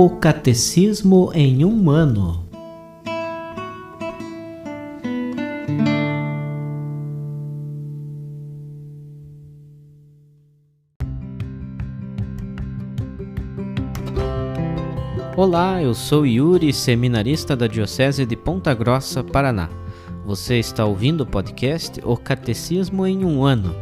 O Catecismo em um Ano. Olá, eu sou Yuri, seminarista da Diocese de Ponta Grossa, Paraná. Você está ouvindo o podcast O Catecismo em um Ano.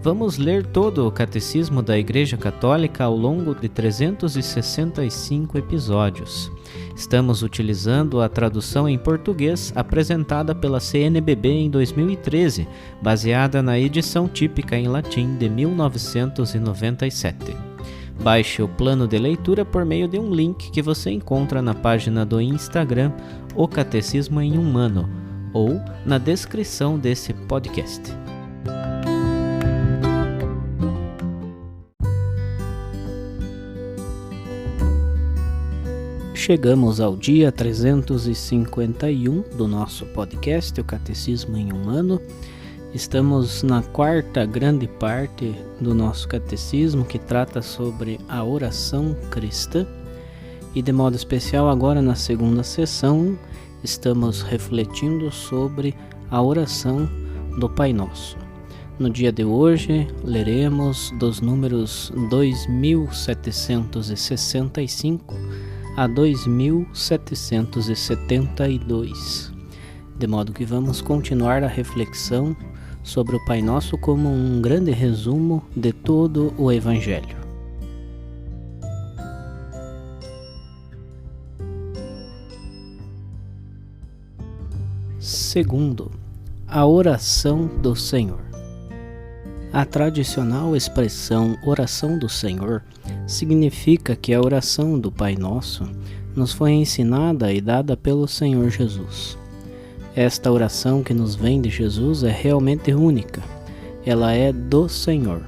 Vamos ler todo o Catecismo da Igreja Católica ao longo de 365 episódios. Estamos utilizando a tradução em português apresentada pela CNBB em 2013, baseada na edição típica em latim de 1997. Baixe o plano de leitura por meio de um link que você encontra na página do Instagram O Catecismo em um Ano ou na descrição desse podcast. Chegamos ao dia 351 do nosso podcast, O Catecismo em um Ano. Estamos na quarta grande parte do nosso catecismo, que trata sobre a oração cristã. E de modo especial agora na segunda sessão, estamos refletindo sobre a oração do Pai Nosso. No dia de hoje, leremos dos números 2765 a 2772, de modo que vamos continuar a reflexão sobre o Pai Nosso como um grande resumo de todo o Evangelho. Segundo, a oração do Senhor. A tradicional expressão oração do Senhor significa que a oração do Pai Nosso nos foi ensinada e dada pelo Senhor Jesus. Esta oração que nos vem de Jesus é realmente única. Ela é do Senhor.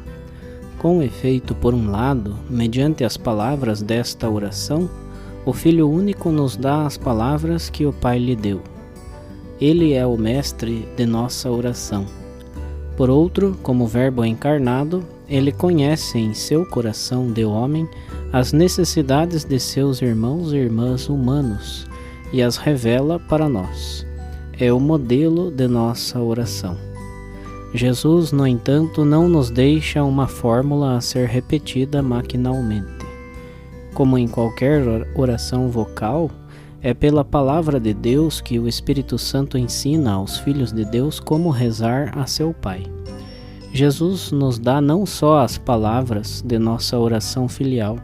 Com efeito, por um lado, mediante as palavras desta oração, o Filho único nos dá as palavras que o Pai lhe deu. Ele é o mestre de nossa oração. Por outro, como Verbo encarnado, ele conhece em seu coração de homem as necessidades de seus irmãos e irmãs humanos e as revela para nós. É o modelo de nossa oração. Jesus, no entanto, não nos deixa uma fórmula a ser repetida maquinalmente. Como em qualquer oração vocal, é pela palavra de Deus que o Espírito Santo ensina aos filhos de Deus como rezar a seu Pai. Jesus nos dá não só as palavras de nossa oração filial,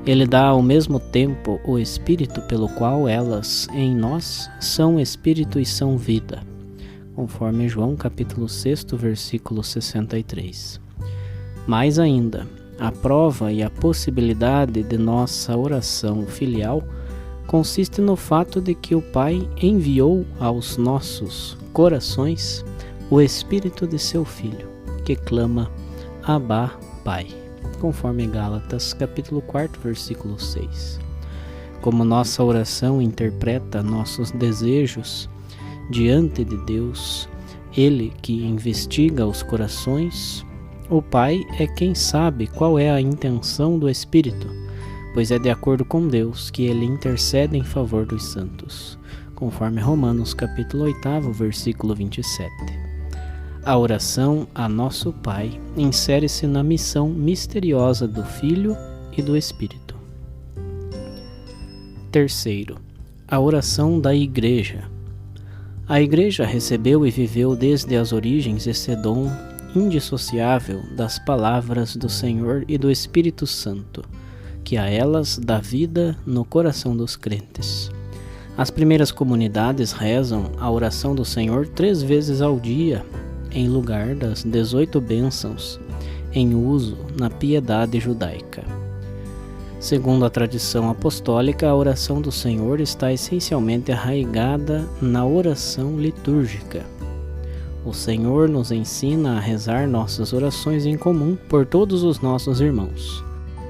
ele dá ao mesmo tempo o Espírito pelo qual elas, em nós, são Espírito e são vida, conforme João capítulo 6, versículo 63. Mais ainda, a prova e a possibilidade de nossa oração filial consiste no fato de que o Pai enviou aos nossos corações o Espírito de seu Filho, que clama Abba, Pai, conforme Gálatas capítulo 4, versículo 6. Como nossa oração interpreta nossos desejos diante de Deus, Ele que investiga os corações, o Pai é quem sabe qual é a intenção do Espírito, pois é de acordo com Deus que Ele intercede em favor dos santos, conforme Romanos capítulo 8, versículo 27. A oração a nosso Pai insere-se na missão misteriosa do Filho e do Espírito. Terceiro, a oração da Igreja. A Igreja recebeu e viveu desde as origens esse dom indissociável das palavras do Senhor e do Espírito Santo, que a elas dá vida no coração dos crentes. As primeiras comunidades rezam a oração do Senhor 3 vezes ao dia, em lugar das 18 bênçãos em uso na piedade judaica. Segundo a tradição apostólica, a oração do Senhor está essencialmente arraigada na oração litúrgica. O Senhor nos ensina a rezar nossas orações em comum por todos os nossos irmãos,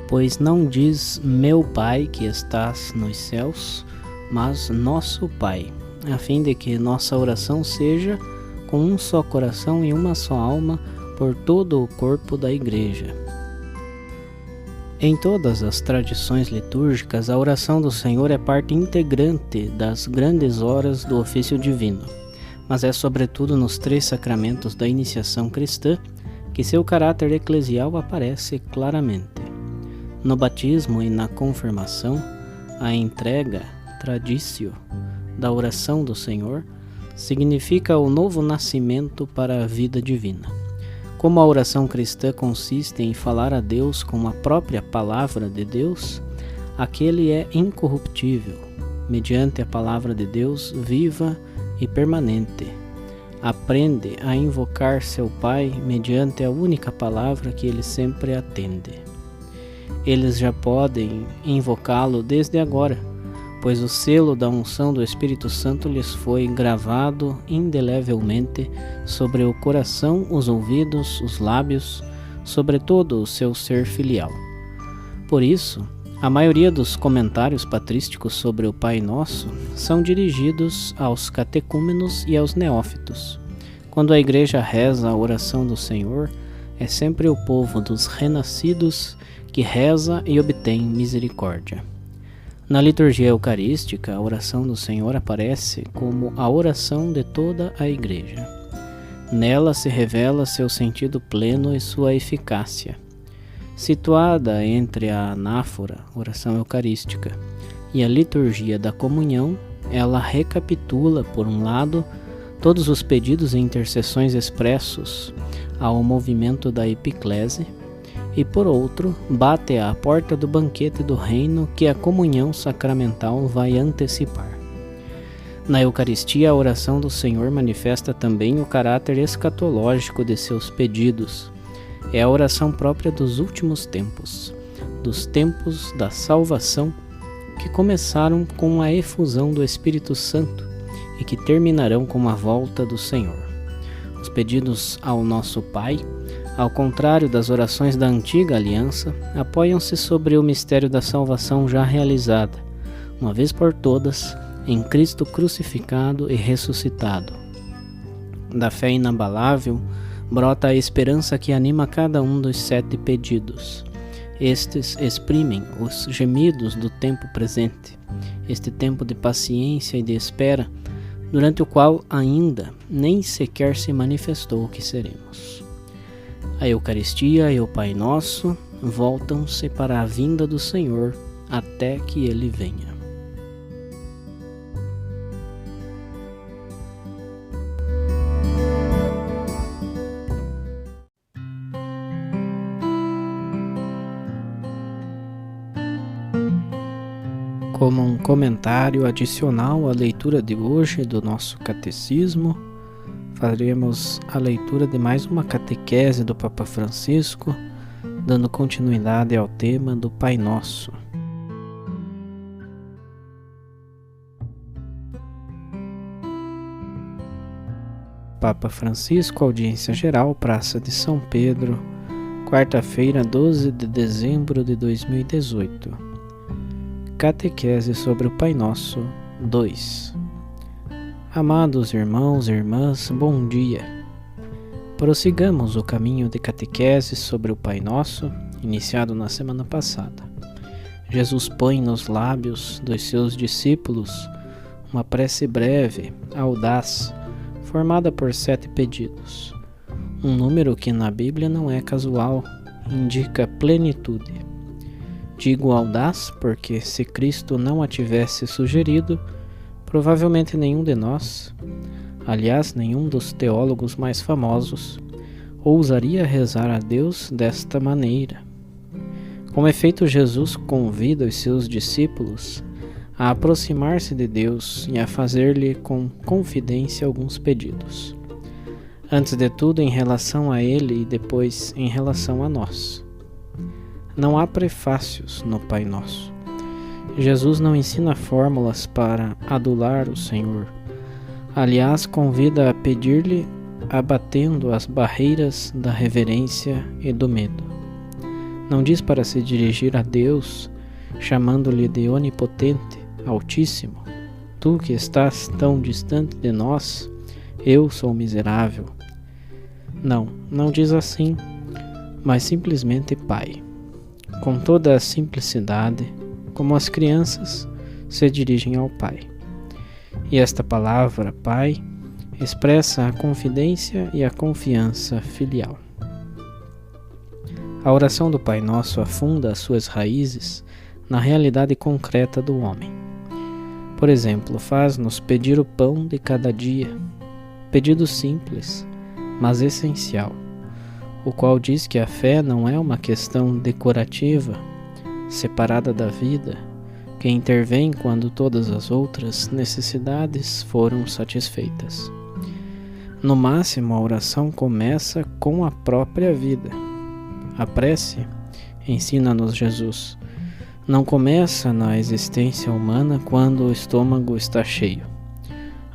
pois não diz meu Pai que estás nos céus, mas nosso Pai, a fim de que nossa oração seja com um só coração e uma só alma por todo o corpo da Igreja. Em todas as tradições litúrgicas, a oração do Senhor é parte integrante das grandes horas do ofício divino, mas é sobretudo nos 3 sacramentos da iniciação cristã que seu caráter eclesial aparece claramente. No batismo e na confirmação, a entrega, traditio, da oração do Senhor significa o novo nascimento para a vida divina. Como a oração cristã consiste em falar a Deus com a própria palavra de Deus, aquele é incorruptível, mediante a palavra de Deus viva e permanente. Aprende a invocar seu Pai mediante a única palavra que ele sempre atende. Eles já podem invocá-lo desde agora, pois o selo da unção do Espírito Santo lhes foi gravado indelevelmente sobre o coração, os ouvidos, os lábios, sobre todo o seu ser filial. Por isso, a maioria dos comentários patrísticos sobre o Pai Nosso são dirigidos aos catecúmenos e aos neófitos. Quando a Igreja reza a oração do Senhor, é sempre o povo dos renascidos que reza e obtém misericórdia. Na liturgia eucarística, a oração do Senhor aparece como a oração de toda a Igreja. Nela se revela seu sentido pleno e sua eficácia. Situada entre a anáfora, oração eucarística, e a liturgia da comunhão, ela recapitula, por um lado, todos os pedidos e intercessões expressos ao movimento da epiclese, e por outro, bate à porta do banquete do reino que a comunhão sacramental vai antecipar. Na Eucaristia, a oração do Senhor manifesta também o caráter escatológico de seus pedidos. É a oração própria dos últimos tempos, dos tempos da salvação, que começaram com a efusão do Espírito Santo e que terminarão com a volta do Senhor. Os pedidos ao nosso Pai, ao contrário das orações da antiga aliança, apoiam-se sobre o mistério da salvação já realizada, uma vez por todas, em Cristo crucificado e ressuscitado. Da fé inabalável, brota a esperança que anima cada um dos 7 pedidos. Estes exprimem os gemidos do tempo presente, este tempo de paciência e de espera, durante o qual ainda nem sequer se manifestou o que seremos. A Eucaristia e o Pai Nosso voltam-se para a vinda do Senhor até que Ele venha. Como um comentário adicional à leitura de hoje do nosso catecismo, faremos a leitura de mais uma catequese do Papa Francisco, dando continuidade ao tema do Pai Nosso. Papa Francisco, audiência geral, Praça de São Pedro, quarta-feira, 12 de dezembro de 2018. Catequese sobre o Pai Nosso 2. Amados irmãos e irmãs, bom dia. Prossigamos o caminho de catequese sobre o Pai Nosso, iniciado na semana passada. Jesus põe nos lábios dos seus discípulos uma prece breve, audaz, formada por 7 pedidos. Um número que na Bíblia não é casual, indica plenitude. Digo audaz porque, se Cristo não a tivesse sugerido, provavelmente nenhum de nós, aliás, nenhum dos teólogos mais famosos, ousaria rezar a Deus desta maneira. Com efeito, Jesus convida os seus discípulos a aproximar-se de Deus e a fazer-lhe com confidência alguns pedidos. Antes de tudo, em relação a Ele e depois em relação a nós. Não há prefácios no Pai Nosso. Jesus não ensina fórmulas para adular o Senhor. Aliás, convida a pedir-lhe abatendo as barreiras da reverência e do medo. Não diz para se dirigir a Deus, chamando-lhe de onipotente, altíssimo. Tu que estás tão distante de nós, eu sou miserável. Não diz assim, mas simplesmente Pai. com toda a simplicidade, como as crianças se dirigem ao Pai. E esta palavra, Pai, expressa a confidência e a confiança filial. A oração do Pai Nosso afunda as suas raízes na realidade concreta do homem. Por exemplo, faz-nos pedir o pão de cada dia, pedido simples, mas essencial, o qual diz que a fé não é uma questão decorativa, separada da vida, que intervém quando todas as outras necessidades foram satisfeitas. No máximo, a oração começa com a própria vida. A prece, ensina-nos Jesus, não começa na existência humana quando o estômago está cheio.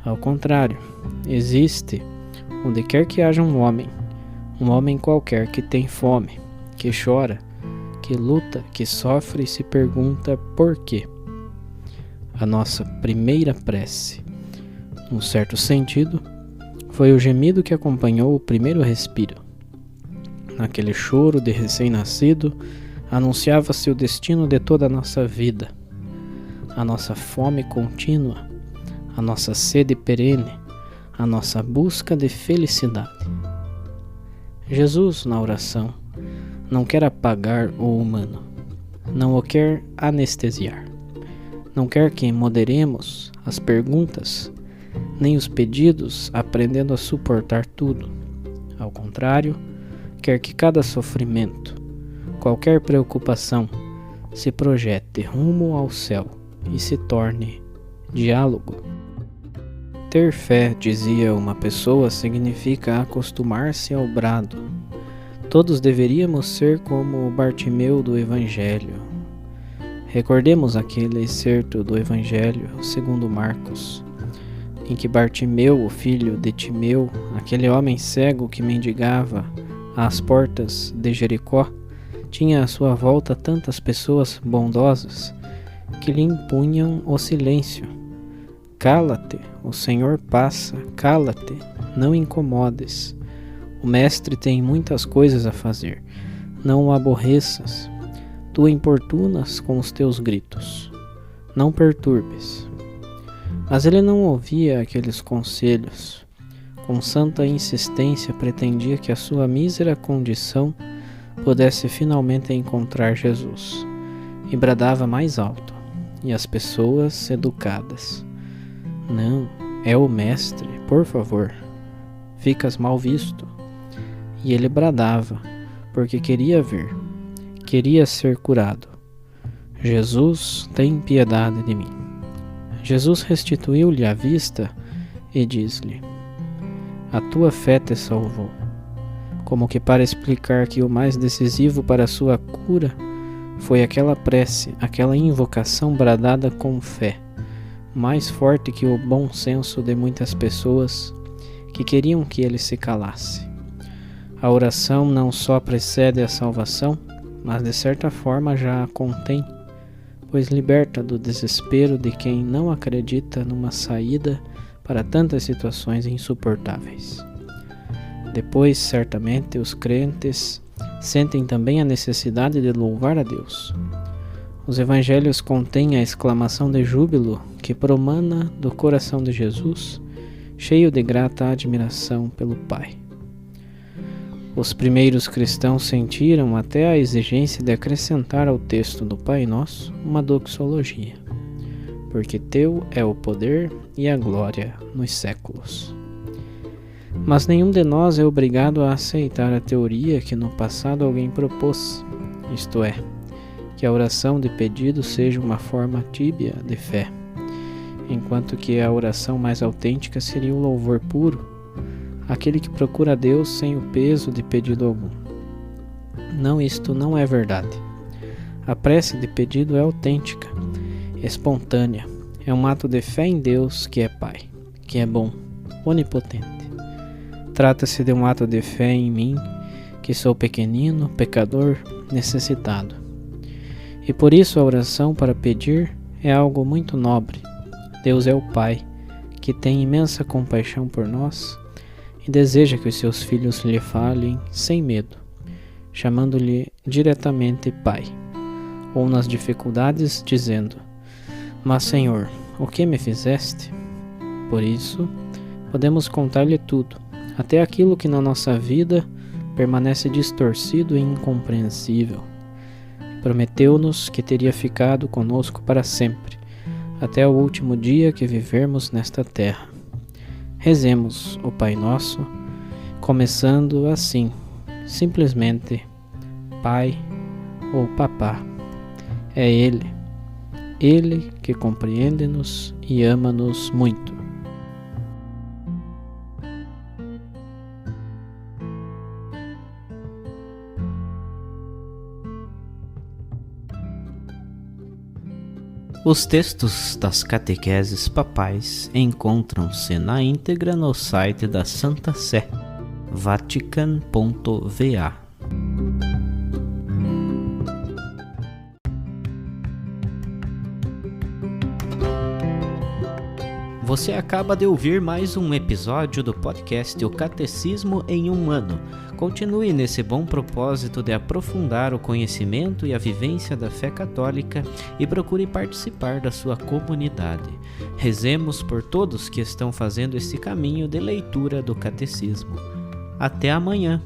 Ao contrário, existe onde quer que haja um homem qualquer que tem fome, que chora, que luta, que sofre e se pergunta por quê. A nossa primeira prece, num certo sentido, foi o gemido que acompanhou o primeiro respiro. Naquele choro de recém-nascido, anunciava-se o destino de toda a nossa vida, a nossa fome contínua, a nossa sede perene, a nossa busca de felicidade. Jesus, na oração, não quer apagar o humano, não o quer anestesiar, não quer que moderemos as perguntas, nem os pedidos, aprendendo a suportar tudo. Ao contrário, quer que cada sofrimento, qualquer preocupação, se projete rumo ao céu e se torne diálogo. Ter fé, dizia uma pessoa, significa acostumar-se ao brado. Todos deveríamos ser como o Bartimeu do Evangelho. Recordemos aquele excerto do Evangelho segundo Marcos, em que Bartimeu, o filho de Timeu, aquele homem cego que mendigava às portas de Jericó, tinha à sua volta tantas pessoas bondosas que lhe impunham o silêncio. Cala-te, o Senhor passa, cala-te, não incomodes. O Mestre tem muitas coisas a fazer, não o aborreças. Tu importunas com os teus gritos, não perturbes. Mas ele não ouvia aqueles conselhos. Com santa insistência pretendia que a sua mísera condição pudesse finalmente encontrar Jesus, e bradava mais alto, e as pessoas educadas: não, é o Mestre, por favor, ficas mal visto. E ele bradava, porque queria ver, queria ser curado: Jesus, tem piedade de mim. Jesus restituiu-lhe a vista e diz-lhe: a tua fé te salvou. Como que para explicar que o mais decisivo para a sua cura foi aquela prece, aquela invocação bradada com fé, mais forte que o bom senso de muitas pessoas que queriam que ele se calasse. A oração não só precede a salvação, mas de certa forma já a contém, pois liberta do desespero de quem não acredita numa saída para tantas situações insuportáveis. Depois, certamente, os crentes sentem também a necessidade de louvar a Deus. Os evangelhos contêm a exclamação de júbilo que promana do coração de Jesus, cheio de grata admiração pelo Pai. Os primeiros cristãos sentiram até a exigência de acrescentar ao texto do Pai Nosso uma doxologia: porque teu é o poder e a glória nos séculos. Mas nenhum de nós é obrigado a aceitar a teoria que no passado alguém propôs, isto é, que a oração de pedido seja uma forma tíbia de fé, enquanto que a oração mais autêntica seria o louvor puro, aquele que procura a Deus sem o peso de pedido algum. Não, isto não é verdade. A prece de pedido é autêntica, espontânea, é um ato de fé em Deus que é Pai, que é bom, onipotente. Trata-se de um ato de fé em mim, que sou pequenino, pecador, necessitado. E por isso a oração para pedir é algo muito nobre. Deus é o Pai, que tem imensa compaixão por nós e deseja que os seus filhos lhe falem sem medo, chamando-lhe diretamente Pai. ou nas dificuldades, dizendo: Mas, Senhor, o que me fizeste? Por isso, podemos contar-lhe tudo, até aquilo que na nossa vida permanece distorcido e incompreensível. Prometeu-nos que teria ficado conosco para sempre, até o último dia que vivermos nesta terra. Rezemos o Pai Nosso, começando assim, simplesmente, Pai ou Papá. É Ele que compreende-nos e ama-nos muito. Os textos das catequeses papais encontram-se na íntegra no site da Santa Sé, vatican.va. Você acaba de ouvir mais um episódio do podcast O Catecismo em um Ano. Continue nesse bom propósito de aprofundar o conhecimento e a vivência da fé católica e procure participar da sua comunidade. Rezemos por todos que estão fazendo esse caminho de leitura do Catecismo. Até amanhã!